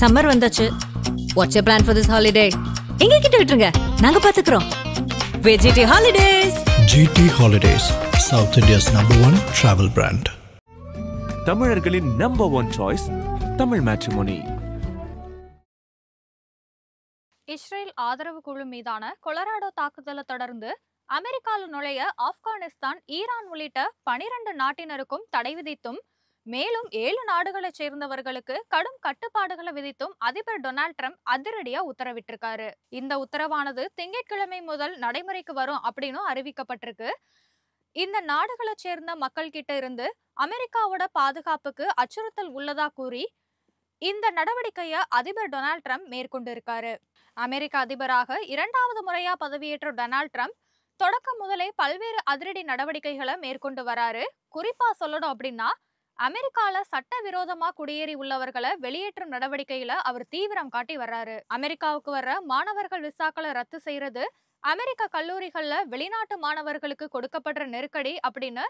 Summer வந்தாச்சு. What's your plan for this holiday? எங்க கிட்ட விட்டுருங்க, நாங்க பாத்துக்கிறோம். VGT Holidays. GT Holidays, South India's #1 travel brand. தமிழர்களின் #1 சாய்ஸ் தமிழ் மேட்ரிமோனி. இஸ்ரேல் ஆதரவு குழு மீதான கொலராடோ தாக்குதலை தொடர்ந்து அமெரிக்காவில் நுழைய ஆப்கானிஸ்தான், ஈரான் உள்ளிட்ட 12 நாட்டினருக்கும் தடை விதித்தும் மேலும் 7 நாடுகளைச் சேர்ந்தவர்களுக்கு கடும் கட்டுப்பாடுகளை விதித்தும் அதிபர் டொனால்ட் ட்ரம்ப் அதிரடியா உத்தரவிட்டிருக்காரு. இந்த உத்தரவானது திங்கட்கிழமை முதல் நடைமுறைக்கு வரும் அப்படின்னு அறிவிக்கப்பட்டிருக்கு. இந்த நாடுகளைச் சேர்ந்த மக்கள் கிட்ட இருந்து அமெரிக்காவோட பாதுகாப்புக்கு அச்சுறுத்தல் உள்ளதா கூறி இந்த நடவடிக்கையை அதிபர் டொனால்ட் ட்ரம்ப் மேற்கொண்டிருக்காரு. அமெரிக்க அதிபராக 2வது முறையா பதவியேற்ற டொனால்ட் ட்ரம்ப் தொடக்கம் முதலே பல்வேறு அதிரடி நடவடிக்கைகளை மேற்கொண்டு வராரு. குறிப்பா சொல்லணும் அப்படின்னா, அமெரிக்கால சட்டவிரோதமா குடியேறி உள்ளவர்களை வெளியேற்றும் நடவடிக்கையில அவர் தீவிரம் காட்டி வர்றாரு. அமெரிக்காவுக்கு வர்ற மாணவர்கள் விசாக்களை ரத்து செய்யறது, அமெரிக்க கல்லூரிகள்ல வெளிநாட்டு மாணவர்களுக்கு கொடுக்கப்படுற நெருக்கடி அப்படின்னு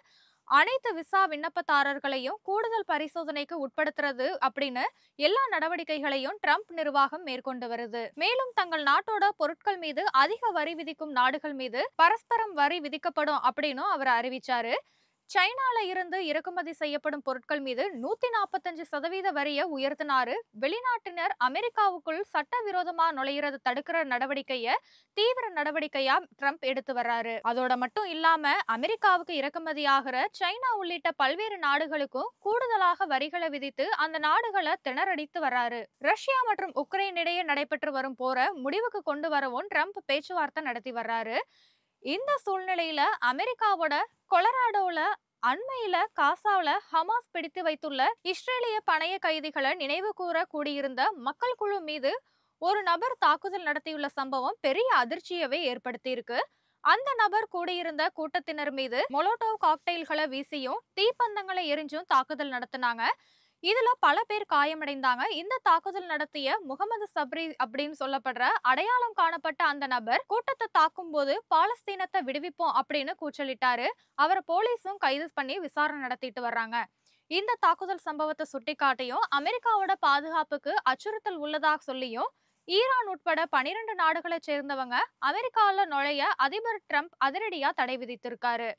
அனைத்து விசா விண்ணப்பதாரர்களையும் கூடுதல் பரிசோதனைக்கு உட்படுத்துறது அப்படின்னு எல்லா நடவடிக்கைகளையும் ட்ரம்ப் நிர்வாகம் மேற்கொண்டு வருது. மேலும் தங்கள் நாட்டோட பொருட்கள் மீது அதிக வரி விதிக்கும் நாடுகள் மீது பரஸ்பரம் வரி விதிக்கப்படும் அப்படின்னு அவர் அறிவிச்சாரு. சைனால இருந்து இறக்குமதி செய்யப்படும் பொருட்கள் மீது 145% வரியை உயர்த்தினாரு. வெளிநாட்டினர் அமெரிக்காவுக்குள் சட்டவிரோதமா நுழையிறத தடுக்கிற நடவடிக்கைய தீவிர நடவடிக்கையா ட்ரம்ப் எடுத்து வர்றாரு. அதோட மட்டும் இல்லாம அமெரிக்காவுக்கு இறக்குமதி ஆகிற சைனா உள்ளிட்ட பல்வேறு நாடுகளுக்கும் கூடுதலாக வரிகளை விதித்து அந்த நாடுகளை திணறடித்து வர்றாரு. ரஷ்யா மற்றும் உக்ரைன் இடையே நடைபெற்று வரும் போரை முடிவுக்கு கொண்டு வரவும் ட்ரம்ப் பேச்சுவார்த்தை நடத்தி வர்றாரு. இந்த சூழ்நிலையில அமெரிக்காவோட கொலராடோல அண்மையில காசாவுல ஹமாஸ் பிடித்து வைத்துள்ள இஸ்ரேலிய பணைய கைதிகளை நினைவு கூற கூடியிருந்த மக்கள் குழு மீது ஒரு நபர் தாக்குதல் நடத்தியுள்ள சம்பவம் பெரிய அதிர்ச்சியவே ஏற்படுத்தி இருக்கு. அந்த நபர் கூடியிருந்த கூட்டத்தினர் மீது மொலோட்டோவ் காக்டெயில்களை வீசியும் தீப்பந்தங்களை எரிஞ்சும் தாக்குதல் நடத்தினாங்க. இதுல பல பேர் காயமடைந்தாங்க. இந்த தாக்குதல் நடத்திய முகமது சப்ரி அப்படின்னு சொல்லப்படுற அடையாளம் காணப்பட்ட அந்த நபர் கூட்டத்தை தாக்கும் போது பாலஸ்தீனத்தை விடுவிப்போம் அப்படின்னு கூச்சலிட்டாரு. அவரை போலீஸும் கைது பண்ணி விசாரணை நடத்திட்டு வர்றாங்க. இந்த தாக்குதல் சம்பவத்தை சுட்டிக்காட்டியும் அமெரிக்காவோட பாதுகாப்புக்கு அச்சுறுத்தல் உள்ளதாக சொல்லியும் ஈரான் உட்பட 12 நாடுகளை சேர்ந்தவங்க அமெரிக்கால நுழைய அதிபர் ட்ரம்ப் அதிரடியா தடை விதித்திருக்காரு.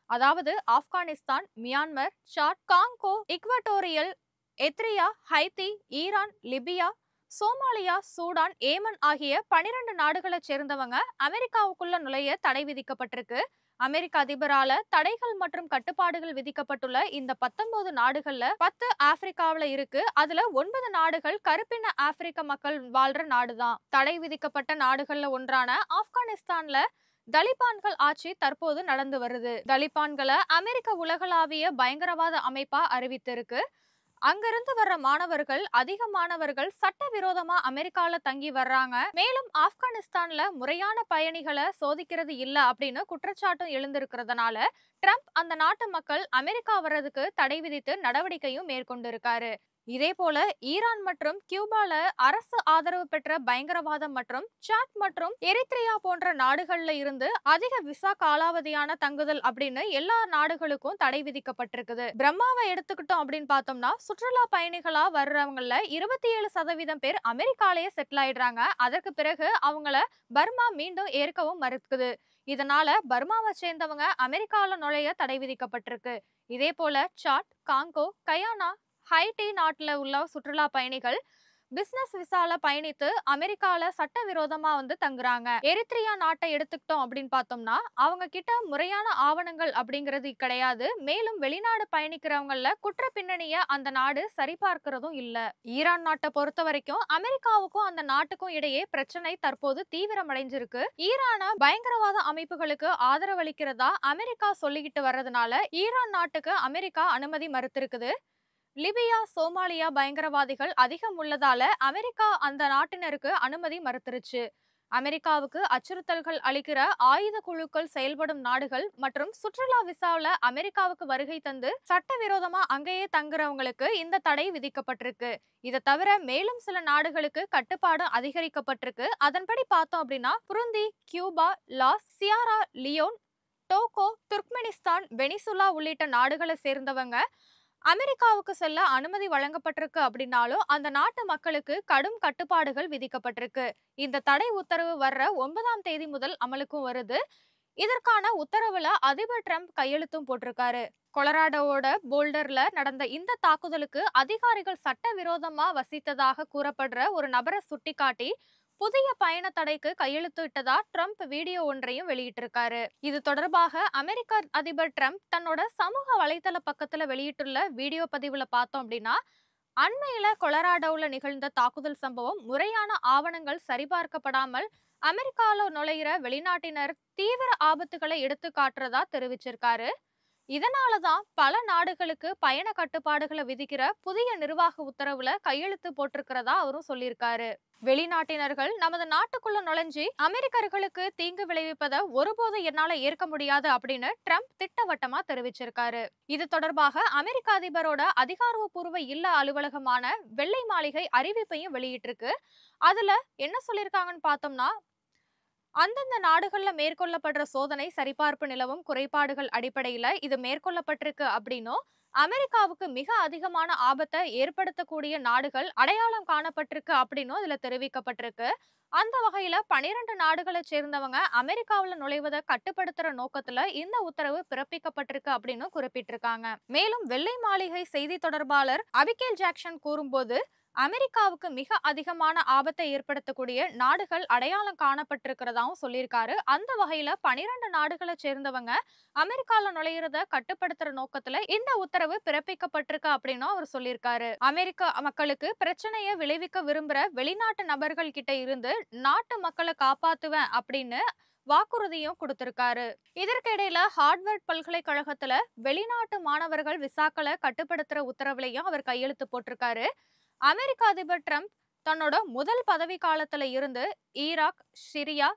அதாவது Afghanistan, Myanmar, Chad, Congo, Equatorial, Eritrea, Haiti, Iran, Libya, Somalia, Sudan, Yemen ஆகிய 12 நாடுகளை சேர்ந்தவங்க அமெரிக்காவுக்குள்ள நுழைய தடை விதிக்கப்பட்டிருக்கு. அமெரிக்க அதிபரால தடைகள் மற்றும் கட்டுப்பாடுகள் விதிக்கப்பட்டுள்ள இந்த 19 நாடுகள்ல 10 ஆப்பிரிக்காவில இருக்கு. அதுல 9 நாடுகள் கருப்பின ஆப்பிரிக்க மக்கள் வாழ்ற நாடுதான். தடை விதிக்கப்பட்ட நாடுகள்ல ஒன்றான ஆப்கானிஸ்தான்ல தலிபான்கள் ஆட்சி தற்போது நடந்து வருது. தலிபான்களை அமெரிக்க உலகளாவிய பயங்கரவாத அமைப்பா அறிவித்திருக்கு. அங்கிருந்து வர்ற அதிக மாணவர்கள் சட்டவிரோதமா அமெரிக்கால தங்கி வர்றாங்க. மேலும் ஆப்கானிஸ்தான்ல முறையான பயணிகளை சோதிக்கிறது இல்ல அப்படின்னு குற்றச்சாட்டும் எழுந்திருக்கிறதுனால ட்ரம்ப் அந்த நாட்டு மக்கள் அமெரிக்கா வர்றதுக்கு தடை விதித்து நடவடிக்கையும் மேற்கொண்டு இருக்காரு. இதே போல ஈரான் மற்றும் கியூபால அரசு ஆதரவு பெற்ற பயங்கரவாதம் மற்றும் சாட் மற்றும் எரித்ரியா போன்ற நாடுகள்ல இருந்து அதிக விசா காலாவதியான தங்குதல் அப்படின்னு எல்லா நாடுகளுக்கும் தடை விதிக்கப்பட்டிருக்குது. பிரம்மாவை எடுத்துக்கிட்டோம் அப்படின்னு பார்த்தோம்னா சுற்றுலா பயணிகளா வர்றவங்கள 27% பேர் அமெரிக்காலேயே செட்டில் ஆயிடுறாங்க. அதற்கு பிறகு அவங்கள பர்மா மீண்டும் ஏற்கவும் மறுக்குது. இதனால பர்மாவை சேர்ந்தவங்க அமெரிக்கால நுழைய தடை விதிக்கப்பட்டிருக்கு. இதே போல சாட், காங்கோ, கயானா, ஹைட்டி நாட்டுல உள்ள சுற்றுலா பயணிகள் பிசினஸ் விசால பயணித்து அமெரிக்கால சட்டவிரோதமா தங்குறாங்க. எரித்ரியா நாட்டை எடுத்துக்கிட்டோம் அப்படின்னு பார்த்தோம்னா அவங்க கிட்ட முறையான ஆவணங்கள் அப்படிங்கிறது கிடையாது. மேலும் வெளிநாடு பயணிக்கிறவங்கள குற்ற பின்னணிய அந்த நாடு சரிபார்க்கிறதும் இல்ல. ஈரான் நாட்டை பொறுத்த வரைக்கும் அமெரிக்காவுக்கும் அந்த நாட்டுக்கும் இடையே பிரச்சனை தற்போது தீவிரமடைஞ்சிருக்கு. ஈரான பயங்கரவாத அமைப்புகளுக்கு ஆதரவளிக்கிறதா அமெரிக்கா சொல்லிக்கிட்டு வர்றதுனால ஈரான் நாட்டுக்கு அமெரிக்கா அனுமதி மறுத்திருக்குது. லிபியா, சோமாலியா பயங்கரவாதிகள் அதிகம் உள்ளதால அமெரிக்கா அந்த நாட்டினருக்கு அனுமதி மறுத்துருச்சு. அமெரிக்காவுக்கு அச்சுறுத்தல்கள் அளிக்கிற ஆயுத குழுக்கள் செயல்படும் நாடுகள் மற்றும் சுற்றுலா விசாவில் அமெரிக்காவுக்கு வருகை தந்து சட்டவிரோதமா அங்கேயே தங்குறவங்களுக்கு இந்த தடை விதிக்கப்பட்டிருக்கு. இதை தவிர மேலும் சில நாடுகளுக்கு கட்டுப்பாடு அதிகரிக்கப்பட்டிருக்கு. அதன்படி பார்த்தோம் அப்படின்னா Burundi, Cuba, Laos, Sierra Leone, Togo, Turkmenistan, Venezuela உள்ளிட்ட நாடுகளை சேர்ந்தவங்க அமெரிக்காவுக்கு செல்ல அனுமதி வழங்கப்பட்டிருக்கு அப்படின்னாலும் அந்த நாட்டு மக்களுக்கு கடும் கட்டுப்பாடுகள் விதிக்கப்பட்டிருக்கு. இந்த தடை உத்தரவு வர்ற 9ஆம் தேதி முதல் அமலுக்கும் வருது. இதற்கான உத்தரவுல அதிபர் ட்ரம்ப் கையெழுத்தும் போட்டிருக்காரு. கொலராடோவோட போல்டர்ல நடந்த இந்த தாக்குதலுக்கு அதிகாரிகள் சட்டவிரோதமா வசித்ததாக கூறப்படுற ஒரு நபரை சுட்டிக்காட்டி புதிய பயண தடைக்கு கையெழுத்து இட்டதா ட்ரம்ப் வீடியோ ஒன்றையும் வெளியிட்டிருக்காரு. இது தொடர்பாக அமெரிக்க அதிபர் ட்ரம்ப் தன்னோட சமூக வலைதள பக்கத்துல வெளியிட்டுள்ள வீடியோ பதிவுல பார்த்தோம் அப்படின்னா, அண்மையில கொலராடோல நிகழ்ந்த தாக்குதல் சம்பவம் முறையான ஆவணங்கள் சரிபார்க்கப்படாமல் அமெரிக்கால நுழைகிற வெளிநாட்டினர் தீவிர ஆபத்துகளை எடுத்து காட்டுறதா தெரிவிச்சிருக்காரு. இதனாலதான் பல நாடுகளுக்கு பயண கட்டுப்பாடுகளை விதிக்கிற புதிய நிர்வாக உத்தரவுல கையெழுத்து போட்டிருக்கிறதா அவரும் சொல்லியிருக்காரு. வெளிநாட்டினர்கள் நமது நாட்டுக்குள்ள நுழைஞ்சி அமெரிக்கர்களுக்கு தீங்கு விளைவிப்பதை ஒருபோது என்னால ஏற்க முடியாது அப்படின்னு ட்ரம்ப் திட்டவட்டமா தெரிவிச்சிருக்காரு. இது தொடர்பாக அமெரிக்க அதிபரோட அதிகாரப்பூர்வ இல்ல அலுவலகமான வெள்ளை மாளிகை அறிவிப்பையும் வெளியிட்டிருக்கு. அதுல என்ன சொல்லியிருக்காங்கன்னு பார்த்தோம்னா, அந்தந்த நாடுகள்ல மேற்கொள்ளப்படுற சோதனை சரிபார்ப்பு நிலவும் குறைபாடுகள் அடிப்படையில இது மேற்கொள்ளப்பட்டிருக்கு அப்படின்னும், அமெரிக்காவுக்கு மிக அதிகமான ஆபத்தை ஏற்படுத்தக்கூடிய நாடுகள் அடையாளம் காணப்பட்டிருக்கு அப்படின்னும் இதுல தெரிவிக்கப்பட்டிருக்கு. அந்த வகையில 12 நாடுகளை சேர்ந்தவங்க அமெரிக்காவுல நுழைவதை கட்டுப்படுத்துற நோக்கத்துல இந்த உத்தரவு பிறப்பிக்கப்பட்டிருக்கு அப்படின்னு குறிப்பிட்டிருக்காங்க. மேலும் வெள்ளை மாளிகை செய்தி தொடர்பாளர் அபிகேல் ஜாக்சன் கூறும்போது, அமெரிக்காவுக்கு மிக அதிகமான ஆபத்தை ஏற்படுத்தக்கூடிய நாடுகள் அடையாளம் காணப்பட்டிருக்கிறதாவும் சொல்லியிருக்காரு. அந்த வகையில 12 நாடுகளை சேர்ந்தவங்க அமெரிக்கால நுழையிறத கட்டுப்படுத்துற நோக்கத்துல இந்த உத்தரவு பிறப்பிக்கப்பட்டிருக்கு அப்படின்னு அவர் சொல்லியிருக்காரு. அமெரிக்க மக்களுக்கு பிரச்சனையை விளைவிக்க விரும்புற வெளிநாட்டு நபர்கள் கிட்ட இருந்து நாட்டு மக்களை காப்பாத்துவேன் அப்படின்னு வாக்குறுதியும் கொடுத்திருக்காரு. இதற்கிடையில ஹார்வர்ட் பல்கலைக்கழகத்துல வெளிநாட்டு மாணவர்கள் விசாக்களை கட்டுப்படுத்துற உத்தரவுலையும் அவர் கையெழுத்து போட்டிருக்காரு. அமெரிக்க அதிபர் ட்ரம்ப் தன்னோட முதல் பதவி காலத்துல இருந்து Iraq, Syria,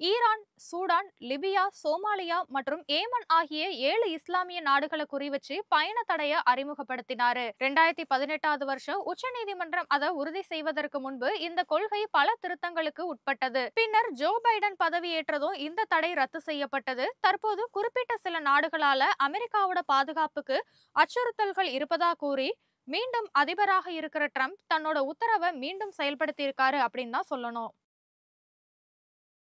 Iran, Sudan, Libya, Somalia மற்றும் ஏமன் ஆகிய 7 இஸ்லாமிய நாடுகளை குறிவச்சு பயண தடையை அறிமுகப்படுத்தினாரு. 2018 வருஷம் உச்ச நீதிமன்றம் அதை உறுதி செய்வதற்கு முன்பு இந்த கொள்கை பல திருத்தங்களுக்கு உட்பட்டது. பின்னர் ஜோ பைடன் பதவியேற்றதும் இந்த தடை ரத்து செய்யப்பட்டது. தற்போது குறிப்பிட்ட சில நாடுகளால அமெரிக்காவோட பாதுகாப்புக்கு அச்சுறுத்தல்கள் இருப்பதா கூறி மீண்டும் அதிபராக இருக்கிற ட்ரம்ப் தன்னோட உத்தரவை மீண்டும் செயல்படுத்தி இருக்காரு அப்படின்னு தான் சொல்லணும்.